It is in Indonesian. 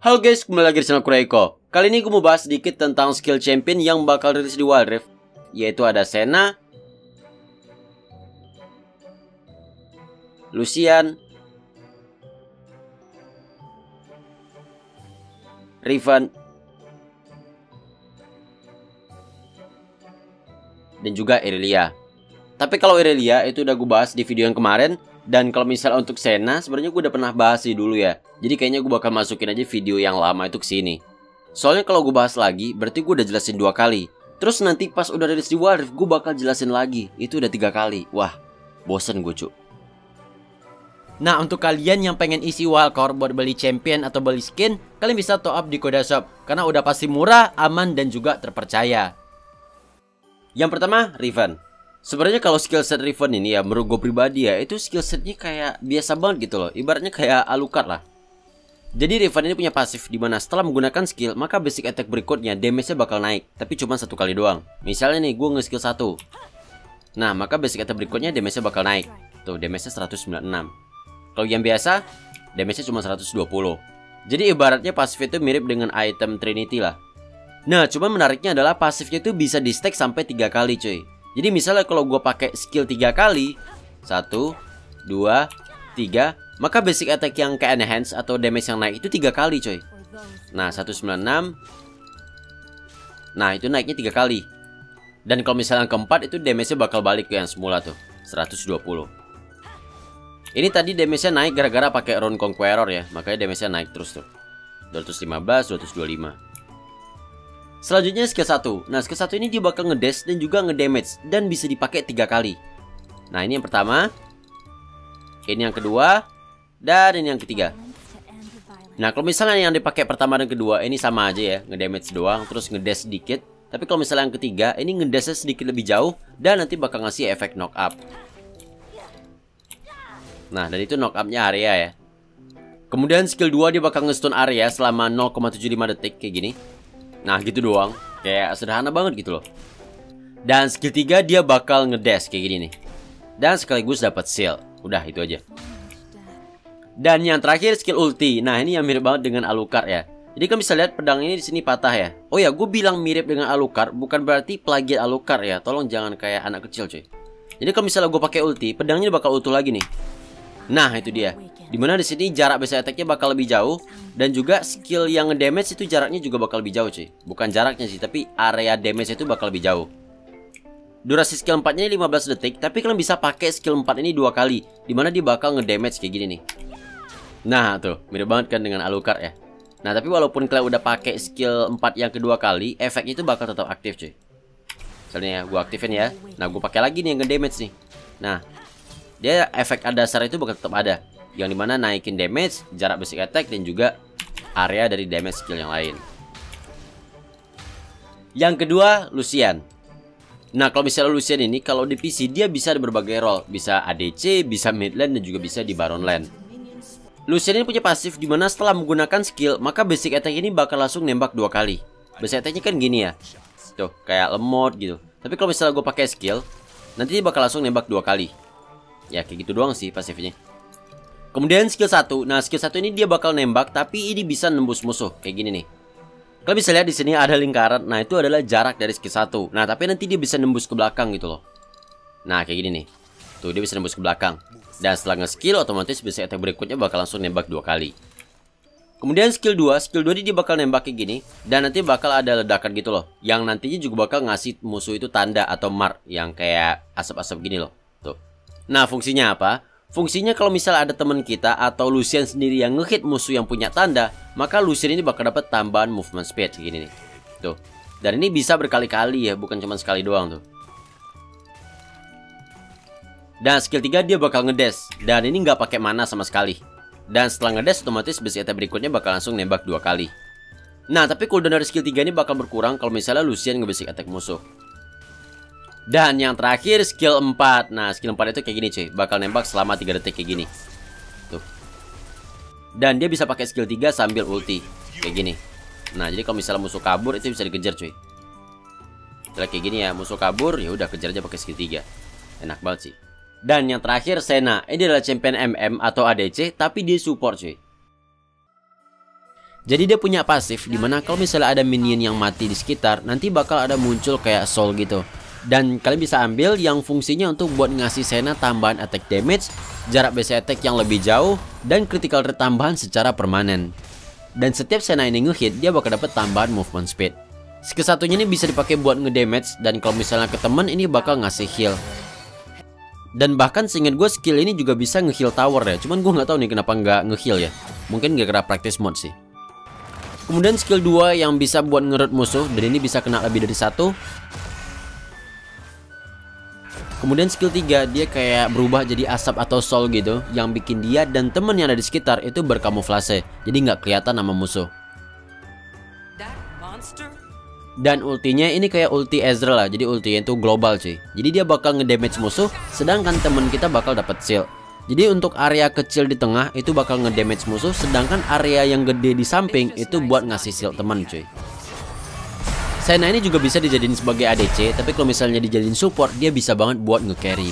Halo guys, kembali lagi di channel Kureko. Kali ini gue mau bahas sedikit tentang skill champion yang bakal rilis di Wild Rift, yaitu ada Senna, Lucian, Riven, dan juga Irelia. Tapi kalau Irelia itu udah gue bahas di video yang kemarin. Dan kalau misalnya untuk Senna, sebenarnya gue udah pernah bahas sih dulu ya. Jadi kayaknya gue bakal masukin aja video yang lama itu ke sini. Soalnya kalau gue bahas lagi, berarti gue udah jelasin 2 kali. Terus nanti pas udah rilis di Wild Rift, gue bakal jelasin lagi. Itu udah 3 kali. Wah, bosen gue cu. Nah, untuk kalian yang pengen isi wildcard buat beli champion atau beli skin, kalian bisa top up di Koda Shop. Karena udah pasti murah, aman, dan juga terpercaya. Yang pertama, Riven. Sebenarnya kalau skill set Riven ini ya, menurut gue pribadi ya, itu skill setnya kayak biasa banget gitu loh. Ibaratnya kayak Alucard lah. Jadi Riven ini punya pasif dimana setelah menggunakan skill, maka basic attack berikutnya damage-nya bakal naik. Tapi cuma 1 kali doang. Misalnya nih, gue nge-skill 1. Nah, maka basic attack berikutnya damage-nya bakal naik. Tuh, damage-nya 196. Kalau yang biasa, damage-nya cuma 120. Jadi ibaratnya pasif itu mirip dengan item Trinity lah. Nah, cuma menariknya adalah pasifnya itu bisa di stack sampai 3 kali cuy. Jadi misalnya kalau gue pakai skill 3 kali 1, 2, 3, maka basic attack yang ke enhance atau damage yang naik itu 3 kali coy. Nah 196. Nah itu naiknya 3 kali. Dan kalau misalnya keempat itu damage-nya bakal balik ke yang semula tuh 120. Ini tadi damage-nya naik gara-gara pakai Rune Conqueror ya. Makanya damage-nya naik terus tuh 215, 225. Selanjutnya skill 1. Nah skill 1 ini dia bakal ngedash dan juga ngedamage. Dan bisa dipakai 3 kali. Nah ini yang pertama. Ini yang kedua. Dan ini yang ketiga. Nah kalau misalnya yang dipakai pertama dan kedua, ini sama aja ya, ngedamage doang, terus ngedash sedikit. Tapi kalau misalnya yang ketiga, ini ngedashnya sedikit lebih jauh. Dan nanti bakal ngasih efek knock up. Nah dan itu knock up-nya area ya. Kemudian skill 2 dia bakal nge-stun area selama 0,75 detik kayak gini. Nah gitu doang. Kayak sederhana banget gitu loh. Dan skill 3 dia bakal ngedash kayak gini nih. Dan sekaligus dapat shield. Udah itu aja. Dan yang terakhir skill ulti. Nah ini yang mirip banget dengan Alucard ya. Jadi kan bisa lihat pedang ini di sini patah ya. Oh ya, gue bilang mirip dengan Alucard bukan berarti plagiat Alucard ya. Tolong jangan kayak anak kecil cuy. Jadi kalau misalnya gue pakai ulti, pedangnya bakal utuh lagi nih. Nah itu dia. Dimana di sini jarak basic attack-nya bakal lebih jauh. Dan juga skill yang damage itu jaraknya juga bakal lebih jauh cuy. Bukan jaraknya sih, tapi area damage itu bakal lebih jauh. Durasi skill 4-nya 15 detik. Tapi kalian bisa pakai skill 4 ini 2 kali. Dimana dia bakal ngedamage kayak gini nih. Nah tuh, mirip banget kan dengan Alucard ya. Nah tapi walaupun kalian udah pakai skill 4 yang kedua kali, efeknya itu bakal tetap aktif cuy. Misalnya ya, gue aktifin ya. Nah gue pakai lagi nih yang ngedamage nih. Nah dia efek dasar itu bakal tetap ada. Yang dimana naikin damage, jarak basic attack, dan juga area dari damage skill yang lain. Yang kedua, Lucian. Nah kalau misalnya Lucian ini, kalau di PC dia bisa di berbagai role. Bisa ADC, bisa mid lane, dan juga bisa di baron lane. Lucian ini punya pasif dimana setelah menggunakan skill, maka basic attack ini bakal langsung nembak 2 kali. Basic attacknya kan gini ya. Tuh, kayak lemot gitu. Tapi kalau misalnya gue pakai skill, nanti dia bakal langsung nembak 2 kali. Ya kayak gitu doang sih pasifnya. Kemudian skill 1. Nah, skill 1 ini dia bakal nembak tapi ini bisa nembus musuh kayak gini nih. Kalian bisa lihat di sini ada lingkaran. Nah, itu adalah jarak dari skill 1. Nah, tapi nanti dia bisa nembus ke belakang gitu loh. Nah, kayak gini nih. Tuh, dia bisa nembus ke belakang. Dan setelah nge-skill otomatis bisa attack berikutnya bakal langsung nembak 2 kali. Kemudian skill 2. Skill 2 ini dia bakal nembak kayak gini dan nanti bakal ada ledakan gitu loh. Yang nantinya juga bakal ngasih musuh itu tanda atau mark yang kayak asap-asap gini loh. Tuh. Nah, fungsinya apa? Fungsinya kalau misalnya ada teman kita atau Lucian sendiri yang ngehit musuh yang punya tanda, maka Lucian ini bakal dapat tambahan movement speed kayak gini nih. Tuh. Dan ini bisa berkali-kali ya, bukan cuma sekali doang tuh. Dan skill 3 dia bakal ngedash. Dan ini nggak pakai mana sama sekali. Dan setelah ngedash otomatis basic attack berikutnya bakal langsung nembak 2 kali. Nah tapi cooldown dari skill 3 ini bakal berkurang kalau misalnya Lucian nge-basic attack musuh. Dan yang terakhir skill 4. Nah skill 4 itu kayak gini cuy. Bakal nembak selama 3 detik kayak gini. Tuh. Dan dia bisa pakai skill 3 sambil ulti. Kayak gini. Nah jadi kalau misalnya musuh kabur itu bisa dikejar cuy. Setelah kayak gini ya, musuh kabur ya udah kejar aja pakai skill 3. Enak banget sih. Dan yang terakhir Senna. Ini adalah champion MM atau ADC tapi dia support cuy. Jadi dia punya pasif dimana kalau misalnya ada minion yang mati di sekitar, nanti bakal ada muncul kayak soul gitu. Dan kalian bisa ambil yang fungsinya untuk buat ngasih Senna tambahan attack damage, jarak base attack yang lebih jauh, dan critical rate tambahan secara permanen. Dan setiap Senna ini ngehit, dia bakal dapat tambahan movement speed. Skill satunya ini bisa dipakai buat ngedamage, dan kalau misalnya ke temen ini bakal ngasih heal. Dan bahkan seingat gue skill ini juga bisa nge-heal tower ya. Cuman gue nggak tahu nih kenapa nggak nge-heal ya. Mungkin gara-gara practice mode sih. Kemudian skill 2 yang bisa buat ngerut musuh, dan ini bisa kena lebih dari satu. Kemudian skill 3 dia kayak berubah jadi asap atau soul gitu, yang bikin dia dan temen yang ada di sekitar itu berkamuflase. Jadi nggak kelihatan nama musuh. Dan ultinya ini kayak ulti Ezreal lah. Jadi ultinya itu global cuy. Jadi dia bakal ngedamage musuh, sedangkan temen kita bakal dapat shield. Jadi untuk area kecil di tengah itu bakal ngedamage musuh, sedangkan area yang gede di samping itu buat ngasih shield teman cuy. Senna ini juga bisa dijadiin sebagai ADC, tapi kalau misalnya dijadiin support dia bisa banget buat nge-carry.